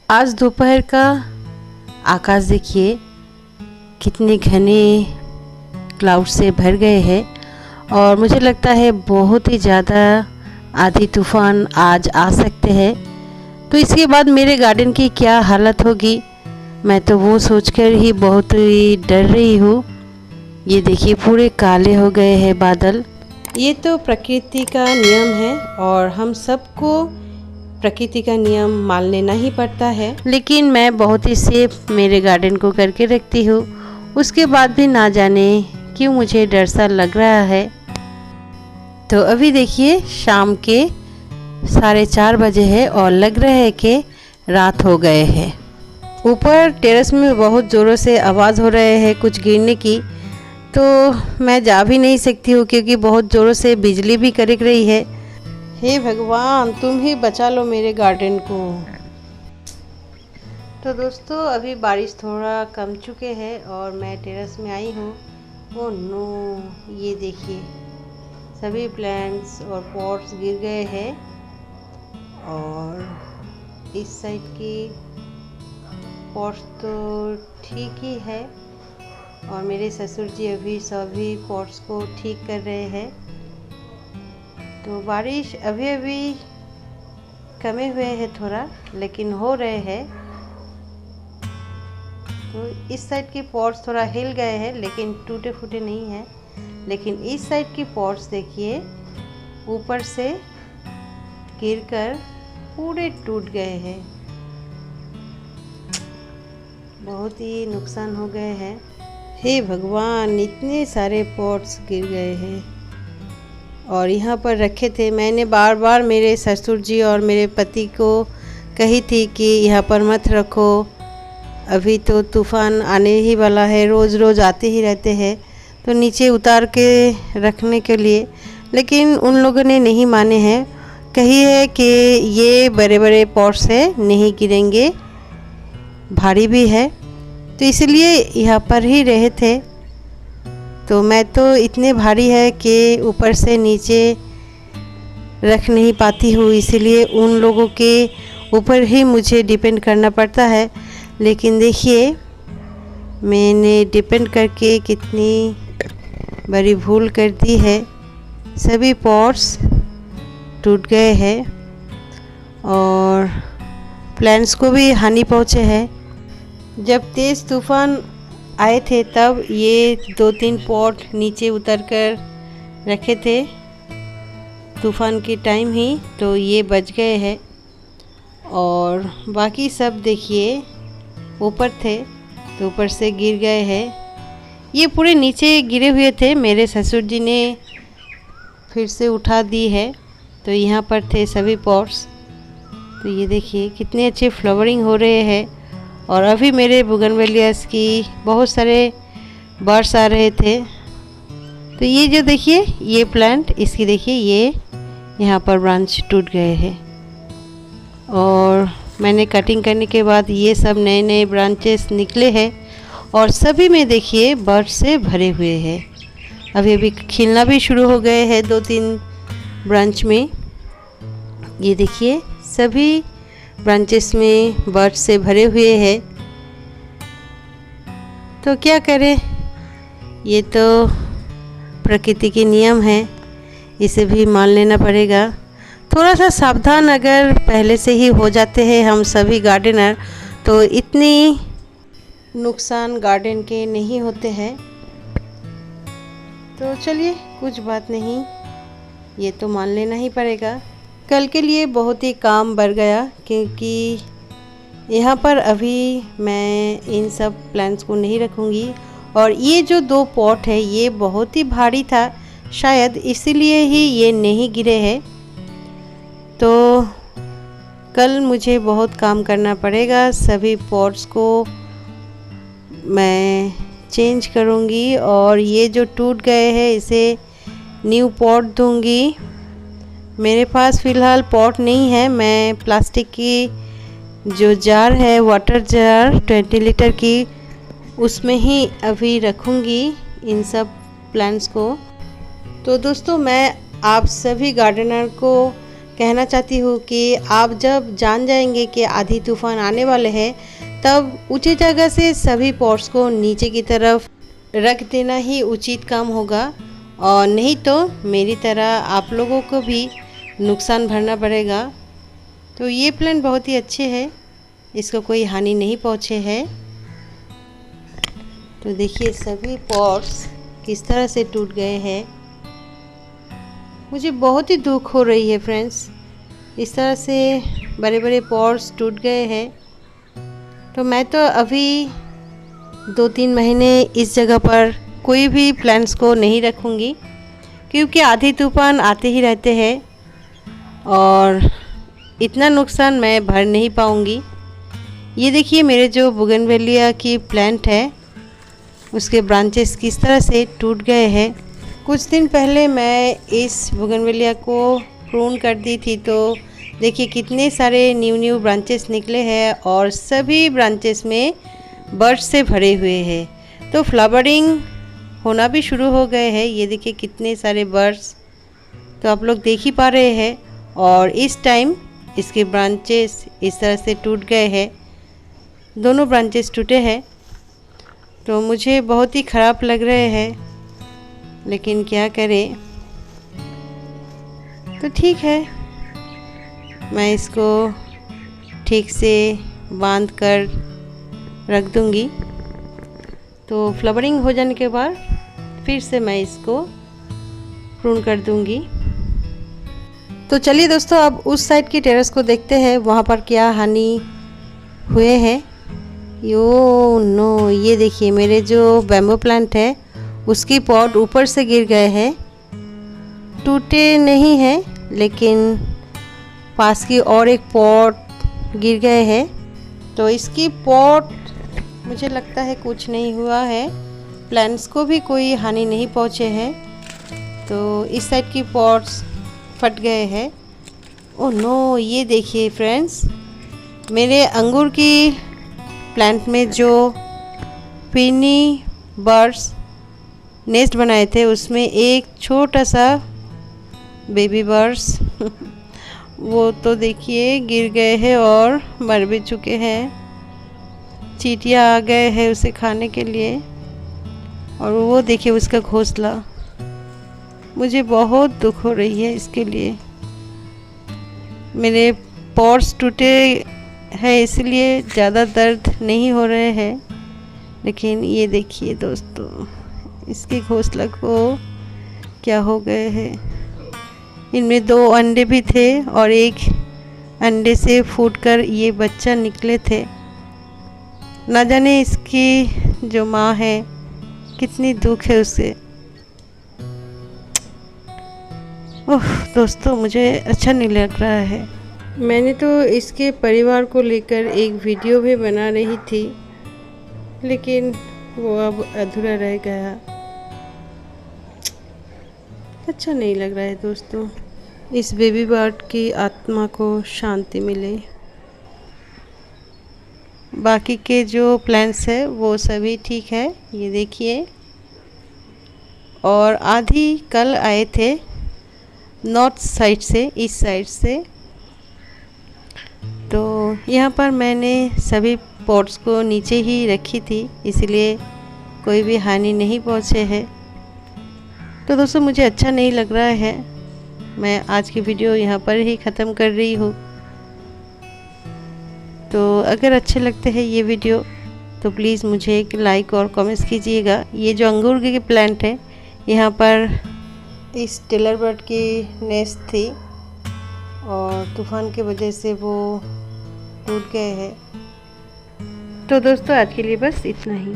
आज दोपहर का आकाश देखिए कितने घने क्लाउड से भर गए हैं और मुझे लगता है बहुत ही ज़्यादा आंधी तूफान आज आ सकते हैं। तो इसके बाद मेरे गार्डन की क्या हालत होगी, मैं तो वो सोचकर ही बहुत ही डर रही हूँ। ये देखिए पूरे काले हो गए हैं बादल। ये तो प्रकृति का नियम है और हम सबको प्रकृति का नियम मान लेना ही पड़ता है। लेकिन मैं बहुत ही सेफ मेरे गार्डन को करके रखती हूँ, उसके बाद भी ना जाने क्यों मुझे डर सा लग रहा है। तो अभी देखिए शाम के 4:30 बजे है और लग रहा है कि रात हो गए हैं। ऊपर टेरेस में बहुत ज़ोरों से आवाज़ हो रहे है कुछ गिरने की, तो मैं जा भी नहीं सकती हूँ क्योंकि बहुत ज़ोरों से बिजली भी कड़क रही है। हे भगवान, तुम ही बचा लो मेरे गार्डन को। तो दोस्तों अभी बारिश थोड़ा कम चुके हैं और मैं टेरेस में आई हूँ। ओह नो, ये देखिए सभी प्लांट्स और पॉट्स गिर गए हैं और इस साइड की पॉट्स तो ठीक ही है और मेरे ससुर जी अभी सभी पॉट्स को ठीक कर रहे हैं। तो बारिश अभी अभी कमे हुए हैं थोड़ा, लेकिन हो रहे हैं। तो इस साइड की पॉट्स थोड़ा हिल गए हैं लेकिन टूटे फूटे नहीं हैं। लेकिन इस साइड की पॉट्स देखिए ऊपर से गिरकर पूरे टूट गए हैं, बहुत ही नुकसान हो गए हैं। हे भगवान, इतने सारे पॉट्स गिर गए हैं और यहाँ पर रखे थे। मैंने बार बार मेरे ससुर जी और मेरे पति को कही थी कि यहाँ पर मत रखो, अभी तो तूफ़ान आने ही वाला है, रोज़ रोज़ आते ही रहते हैं, तो नीचे उतार के रखने के लिए। लेकिन उन लोगों ने नहीं माने हैं, कही है कि ये बड़े बड़े पॉट्स है नहीं गिरेंगे, भारी भी है, तो इसलिए यहाँ पर ही रहे थे। तो मैं तो इतने भारी है कि ऊपर से नीचे रख नहीं पाती हूँ, इसीलिए उन लोगों के ऊपर ही मुझे डिपेंड करना पड़ता है। लेकिन देखिए मैंने डिपेंड करके कितनी बड़ी भूल कर दी है। सभी पॉट्स टूट गए हैं और प्लांट्स को भी हानि पहुँचे है। जब तेज़ तूफ़ान आए थे तब ये 2-3 पॉट नीचे उतर कर रखे थे तूफ़ान के टाइम ही, तो ये बच गए हैं और बाकी सब देखिए ऊपर थे तो ऊपर से गिर गए हैं। ये पूरे नीचे गिरे हुए थे, मेरे ससुर जी ने फिर से उठा दी है। तो यहाँ पर थे सभी पॉट्स। तो ये देखिए कितने अच्छे फ्लावरिंग हो रहे हैं और अभी मेरे बोगनवेलियास की बहुत सारे बर्ड्स आ रहे थे। तो ये जो देखिए ये प्लांट, इसकी देखिए ये यहाँ पर ब्रांच टूट गए हैं और मैंने कटिंग करने के बाद ये सब नए नए ब्रांचेस निकले हैं और सभी में देखिए बर्ड से भरे हुए हैं। अभी अभी खिलना भी शुरू हो गए हैं 2-3 ब्रांच में। ये देखिए सभी ब्रांचेस में बर्ड से भरे हुए हैं। तो क्या करें, ये तो प्रकृति के नियम है, इसे भी मान लेना पड़ेगा। थोड़ा सा सावधान अगर पहले से ही हो जाते हैं हम सभी गार्डनर, तो इतनी नुकसान गार्डन के नहीं होते हैं। तो चलिए कुछ बात नहीं, ये तो मान लेना ही पड़ेगा। कल के लिए बहुत ही काम बढ़ गया क्योंकि यहाँ पर अभी मैं इन सब प्लांट्स को नहीं रखूँगी और ये जो 2 पॉट है ये बहुत ही भारी था, शायद इसीलिए ही ये नहीं गिरे हैं। तो कल मुझे बहुत काम करना पड़ेगा, सभी पॉट्स को मैं चेंज करूँगी और ये जो टूट गए हैं इसे न्यू पॉट दूँगी। मेरे पास फ़िलहाल पॉट नहीं है, मैं प्लास्टिक की जो जार है वाटर जार 20 लीटर की, उसमें ही अभी रखूँगी इन सब प्लांट्स को। तो दोस्तों मैं आप सभी गार्डनर को कहना चाहती हूँ कि आप जब जान जाएंगे कि आंधी तूफान आने वाले हैं, तब ऊंची जगह से सभी पॉट्स को नीचे की तरफ रख देना ही उचित काम होगा, और नहीं तो मेरी तरह आप लोगों को भी नुकसान भरना पड़ेगा। तो ये प्लांट बहुत ही अच्छे है, इसको कोई हानि नहीं पहुँचे है। तो देखिए सभी पॉट्स किस तरह से टूट गए हैं। मुझे बहुत ही दुख हो रही है फ्रेंड्स, इस तरह से बड़े बड़े पॉट्स टूट गए हैं। तो मैं तो अभी 2-3 महीने इस जगह पर कोई भी प्लांट्स को नहीं रखूँगी, क्योंकि आंधी तूफान आते ही रहते हैं और इतना नुकसान मैं भर नहीं पाऊँगी। ये देखिए मेरे जो बोगनवेलिया की प्लांट है उसके ब्रांचेस किस तरह से टूट गए हैं। कुछ दिन पहले मैं इस बोगनवेलिया को प्रून कर दी थी, तो देखिए कितने सारे न्यू ब्रांचेस निकले हैं और सभी ब्रांचेस में बर्ड्स से भरे हुए हैं। तो फ्लावरिंग होना भी शुरू हो गए हैं। ये देखिए कितने सारे बर्ड्स, तो आप लोग देख ही पा रहे हैं। और इस टाइम इसके ब्रांचेस इस तरह से टूट गए हैं, दोनों ब्रांचेस टूटे हैं। तो मुझे बहुत ही ख़राब लग रहे हैं, लेकिन क्या करें। तो ठीक है, मैं इसको ठीक से बांध कर रख दूंगी। तो फ्लावरिंग हो जाने के बाद फिर से मैं इसको प्रून कर दूंगी। तो चलिए दोस्तों, अब उस साइड की टेरेस को देखते हैं, वहाँ पर क्या हानि हुए हैं। यो नो, ये देखिए मेरे जो बैम्बू प्लांट है उसकी पॉट ऊपर से गिर गए हैं। टूटे नहीं हैं, लेकिन पास की और एक पॉट गिर गए हैं। तो इसकी पॉट मुझे लगता है कुछ नहीं हुआ है, प्लांट्स को भी कोई हानि नहीं पहुँचे हैं। तो इस साइड की पॉट्स फट गए हैं। ओह नो, ये देखिए फ्रेंड्स, मेरे अंगूर की प्लांट में जो पीनी बर्ड्स नेस्ट बनाए थे उसमें एक छोटा सा बेबी बर्ड्स वो तो देखिए गिर गए हैं और मर भी चुके हैं। चींटियाँ आ गए हैं उसे खाने के लिए, और वो देखिए उसका घोंसला। मुझे बहुत दुख हो रही है इसके लिए। मेरे पॉट्स टूटे हैं इसलिए ज़्यादा दर्द नहीं हो रहे हैं, लेकिन ये देखिए दोस्तों, इसके घोंसला को क्या हो गए हैं। इनमें 2 अंडे भी थे और एक अंडे से फूटकर ये बच्चा निकले थे। ना जाने इसकी जो माँ है कितनी दुख है उसे। ओह दोस्तों, मुझे अच्छा नहीं लग रहा है। मैंने तो इसके परिवार को लेकर एक वीडियो भी बना रही थी, लेकिन वो अब अधूरा रह गया। अच्छा नहीं लग रहा है दोस्तों। इस बेबी बर्ड की आत्मा को शांति मिले। बाकी के जो प्लांट्स है वो सभी ठीक है, ये देखिए। और आधी कल आए थे नॉर्थ साइड से, इस साइड से। तो यहाँ पर मैंने सभी पॉट्स को नीचे ही रखी थी, इसलिए कोई भी हानि नहीं पहुँचे है। तो दोस्तों, मुझे अच्छा नहीं लग रहा है। मैं आज की वीडियो यहाँ पर ही ख़त्म कर रही हूँ। तो अगर अच्छे लगते हैं ये वीडियो तो प्लीज़ मुझे एक लाइक और कमेंट्स कीजिएगा। ये जो अंगूर के प्लांट है, यहाँ पर इस टेलर बर्ड की नेस्ट थी और तूफ़ान की वजह से वो टूट गए हैं। तो दोस्तों, आज के लिए बस इतना ही।